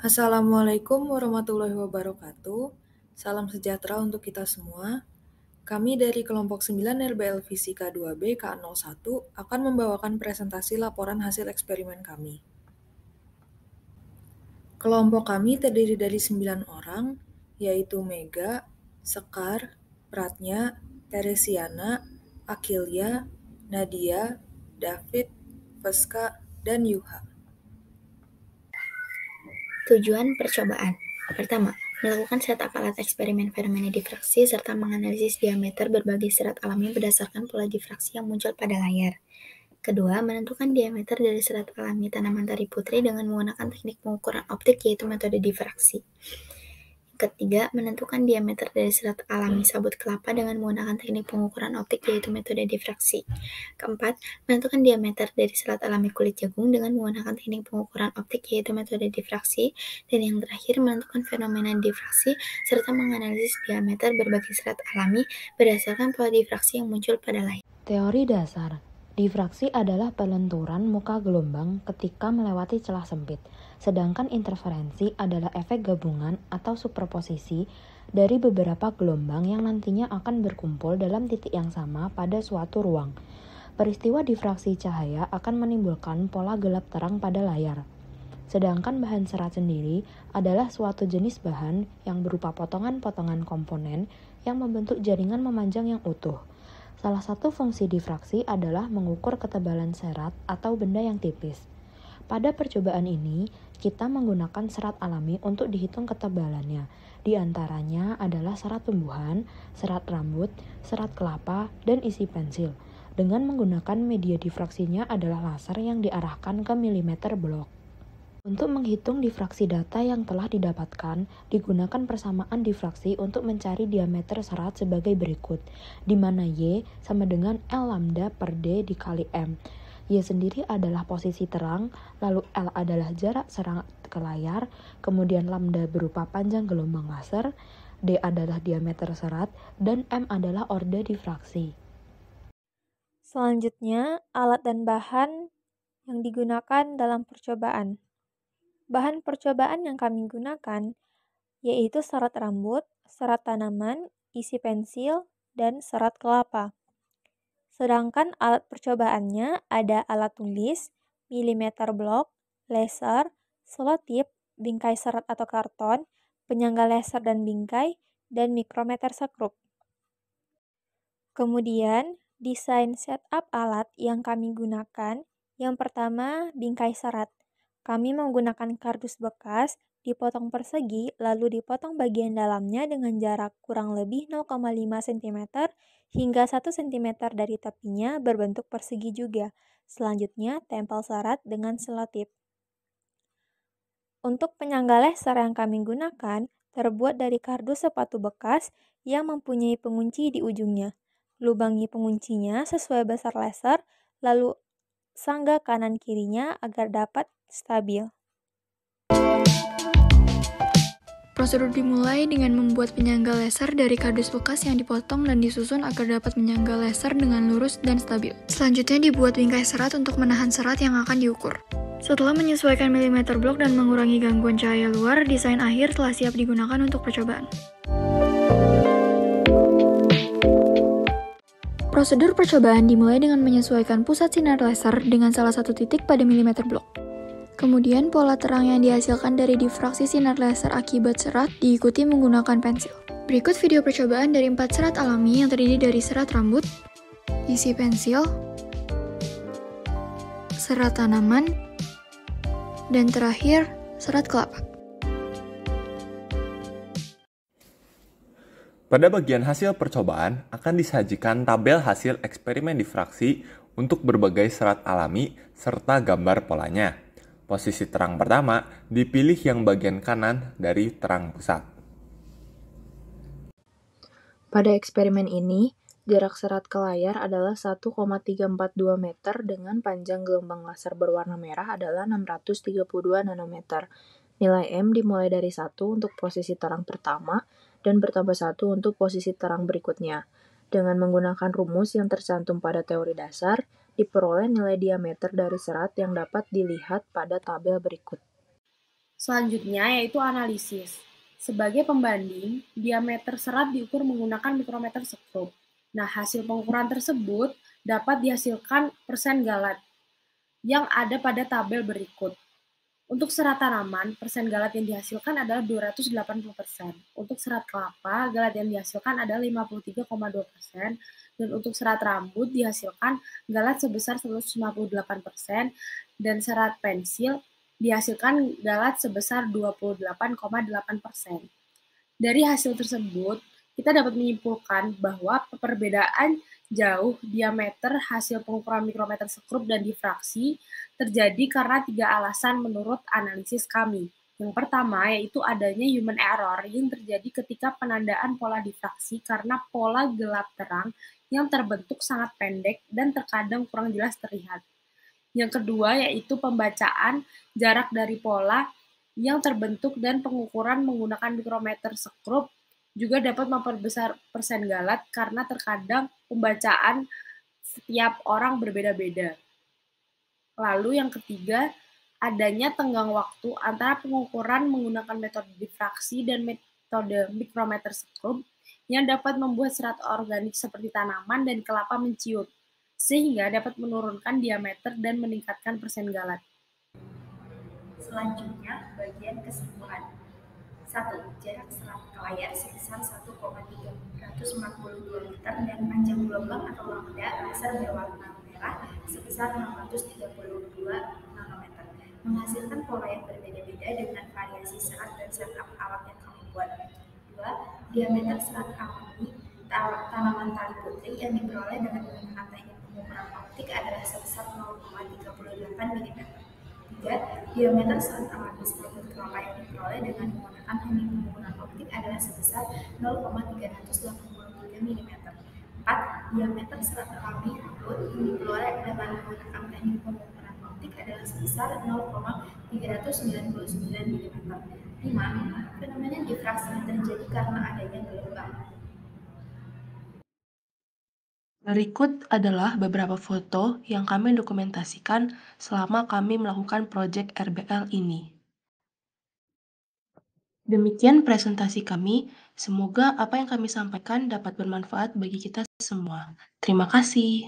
Assalamualaikum warahmatullahi wabarakatuh. Salam sejahtera untuk kita semua. Kami dari kelompok 9 RBL Fisika 2B K01 akan membawakan presentasi laporan hasil eksperimen kami. Kelompok kami terdiri dari 9 orang, yaitu Mega, Sekar, Pratnya, Teresiana, Akilia, Nadia, David, Veska, dan Yuha. Tujuan percobaan. Pertama, melakukan setup alat eksperimen fenomena difraksi serta menganalisis diameter berbagai serat alami berdasarkan pola difraksi yang muncul pada layar. Kedua, menentukan diameter dari serat alami tanaman tari putri dengan menggunakan teknik pengukuran optik yaitu metode difraksi. Ketiga, menentukan diameter dari serat alami sabut kelapa dengan menggunakan teknik pengukuran optik yaitu metode difraksi. Keempat, menentukan diameter dari serat alami kulit jagung dengan menggunakan teknik pengukuran optik yaitu metode difraksi. Dan yang terakhir, menentukan fenomena difraksi serta menganalisis diameter berbagai serat alami berdasarkan pola difraksi yang muncul pada layar. Teori dasar. Difraksi adalah pelenturan muka gelombang ketika melewati celah sempit, sedangkan interferensi adalah efek gabungan atau superposisi dari beberapa gelombang yang nantinya akan berkumpul dalam titik yang sama pada suatu ruang. Peristiwa difraksi cahaya akan menimbulkan pola gelap terang pada layar. Sedangkan bahan serat sendiri adalah suatu jenis bahan yang berupa potongan-potongan komponen yang membentuk jaringan memanjang yang utuh. Salah satu fungsi difraksi adalah mengukur ketebalan serat atau benda yang tipis. Pada percobaan ini, kita menggunakan serat alami untuk dihitung ketebalannya. Di antaranya adalah serat tumbuhan, serat rambut, serat kelapa, dan isi pensil. Dengan menggunakan media difraksinya adalah laser yang diarahkan ke milimeter blok. Untuk menghitung difraksi data yang telah didapatkan, digunakan persamaan difraksi untuk mencari diameter serat sebagai berikut, di mana Y sama dengan L lambda per D dikali M. Y sendiri adalah posisi terang, lalu L adalah jarak serat ke layar, kemudian lambda berupa panjang gelombang laser, D adalah diameter serat, dan M adalah orde difraksi. Selanjutnya, alat dan bahan yang digunakan dalam percobaan. Bahan percobaan yang kami gunakan yaitu serat rambut, serat tanaman, isi pensil, dan serat kelapa. Sedangkan alat percobaannya ada alat tulis, milimeter blok, laser, selotip, bingkai serat atau karton, penyangga laser dan bingkai, dan mikrometer sekrup. Kemudian, desain setup alat yang kami gunakan, yang pertama bingkai serat. Kami menggunakan kardus bekas, dipotong persegi, lalu dipotong bagian dalamnya dengan jarak kurang lebih 0,5 cm hingga 1 cm dari tepinya berbentuk persegi juga. Selanjutnya, tempel serat dengan selotip. Untuk penyangga laser yang kami gunakan, terbuat dari kardus sepatu bekas yang mempunyai pengunci di ujungnya. Lubangi penguncinya sesuai besar laser, lalu sangga kanan kirinya agar dapat stabil. Prosedur dimulai dengan membuat penyangga laser dari kardus bekas yang dipotong dan disusun agar dapat menyangga laser dengan lurus dan stabil. Selanjutnya dibuat bingkai serat untuk menahan serat yang akan diukur. Setelah menyesuaikan milimeter blok dan mengurangi gangguan cahaya luar, desain akhir telah siap digunakan untuk percobaan. Prosedur percobaan dimulai dengan menyesuaikan pusat sinar laser dengan salah satu titik pada milimeter blok. Kemudian pola terang yang dihasilkan dari difraksi sinar laser akibat serat diikuti menggunakan pensil. Berikut video percobaan dari 4 serat alami yang terdiri dari serat rambut, isi pensil, serat tanaman, dan terakhir serat kelapa. Pada bagian hasil percobaan akan disajikan tabel hasil eksperimen difraksi untuk berbagai serat alami serta gambar polanya. Posisi terang pertama dipilih yang bagian kanan dari terang pusat. Pada eksperimen ini, jarak serat ke layar adalah 1,342 meter dengan panjang gelombang laser berwarna merah adalah 632 nanometer. Nilai M dimulai dari 1 untuk posisi terang pertama dan bertambah 1 untuk posisi terang berikutnya. Dengan menggunakan rumus yang tercantum pada teori dasar, diperoleh nilai diameter dari serat yang dapat dilihat pada tabel berikut. Selanjutnya yaitu analisis. Sebagai pembanding, diameter serat diukur menggunakan mikrometer sekrup. Nah, hasil pengukuran tersebut dapat dihasilkan persen galat yang ada pada tabel berikut. Untuk serat tanaman, persen galat yang dihasilkan adalah 280%. Untuk serat kelapa, galat yang dihasilkan adalah 53,2%. Dan untuk serat rambut dihasilkan galat sebesar 158%. Dan serat pensil dihasilkan galat sebesar 28,8%. Dari hasil tersebut, kita dapat menyimpulkan bahwa perbedaan jauh diameter hasil pengukuran mikrometer sekrup dan difraksi terjadi karena 3 alasan menurut analisis kami. Yang pertama yaitu adanya human error yang terjadi ketika penandaan pola difraksi karena pola gelap terang yang terbentuk sangat pendek dan terkadang kurang jelas terlihat. Yang kedua yaitu pembacaan jarak dari pola yang terbentuk dan pengukuran menggunakan mikrometer sekrup juga dapat memperbesar persen galat karena terkadang pembacaan setiap orang berbeda-beda. Lalu yang ketiga, adanya tenggang waktu antara pengukuran menggunakan metode difraksi dan metode mikrometer sekrup yang dapat membuat serat organik seperti tanaman dan kelapa menciut, sehingga dapat menurunkan diameter dan meningkatkan persen galat. Selanjutnya, bagian kesimpulan. 1. Jarak serat ke layar sebesar 1,342 liter dan panjang gelombang atau lambda laser berwarna merah sebesar 632 nanometer. Menghasilkan pola yang berbeda-beda dengan variasi serat dan setup alat yang kami buat. 2. Diameter serat alami tanaman tali putri yang diperoleh dengan menggunakan teknik pengukuran optik adalah sebesar 0,38 mm. 3. Diameter serat alami serabut kelapa yang diperoleh dengan menggunakan teknik pengukuran optik adalah sebesar 0,383 mm. 4. Diameter serat alami rambut yang diperoleh dengan menggunakan teknik pengukuran optik adalah sebesar 0,399 mm. 5. Fenomena difraksi terjadi karena adanya gelombang. Berikut adalah beberapa foto yang kami dokumentasikan selama kami melakukan proyek RBL ini. Demikian presentasi kami. Semoga apa yang kami sampaikan dapat bermanfaat bagi kita semua. Terima kasih.